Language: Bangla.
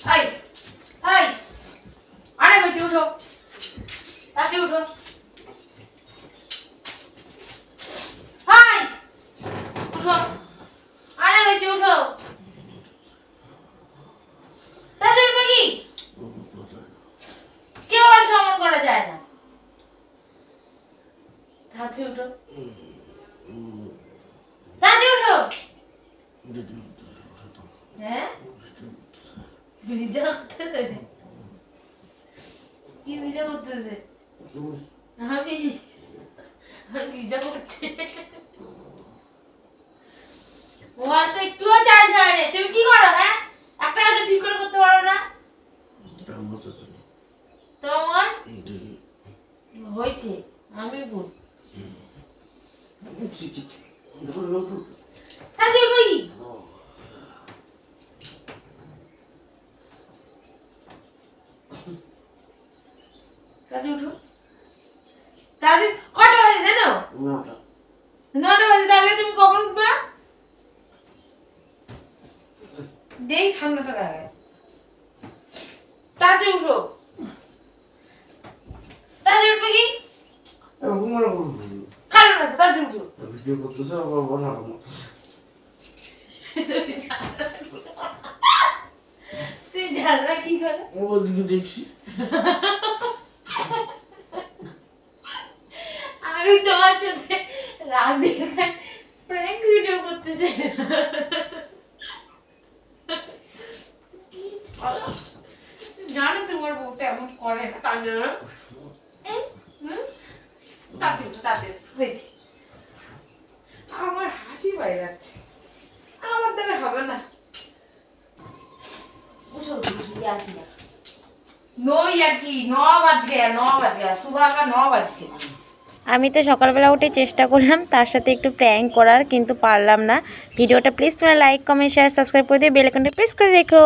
हाय हाय अरे बच्चे उठो ताकि उठो हाय उठो अरे बच्चे उठो ताकि उठो की क्यों अच्छा मन करा जाए ना ताकि उठो ताकि उठो हैं ভিজা করতে দে কি ভিজা করতে দে আমি ভিজা করতে মোবাইল তো একটুও চার্জ হয় না তুমি কি করো হ্যাঁ একটা কাজ ঠিক করে করতে পারো না তোমার হয়েছে আমি ভুল তাতে উঠবো কি ताजी उठो ताजी कटा बजे জানো 9টা বাজে তাহলে তুমি কখন উঠবা দেই ঠান্ডাটা লাগায় তাজি উঠো তাজি উঠবে কি ঘুমানো কারণ আছে তাজি উঠো ভিডিও করতেছ আবার বলা তুই জানলা কি করে ও দেখছি আমি তোমার সাথে রাগ দেখে প্র্যাঙ্ক ভিডিও করতে চাই জানো তোমার বউটা এমন করে না তাই না তাতে হয়েছে আমার হাসি পাই যাচ্ছে আমার দ্বারা হবে না नो यार की 9 बज गया सुबह का 9 बज गया আমি তো সকালবেলা উঠে চেষ্টা করলাম তার সাথে একটু প্র্যাঙ্ক করার কিন্তু পারলাম না। ভিডিওটা প্লিজ তোমরা লাইক কমেন্ট শেয়ার সাবস্ক্রাইব করে দিয়ে বেল আইকনটা প্রেস করে রেখো।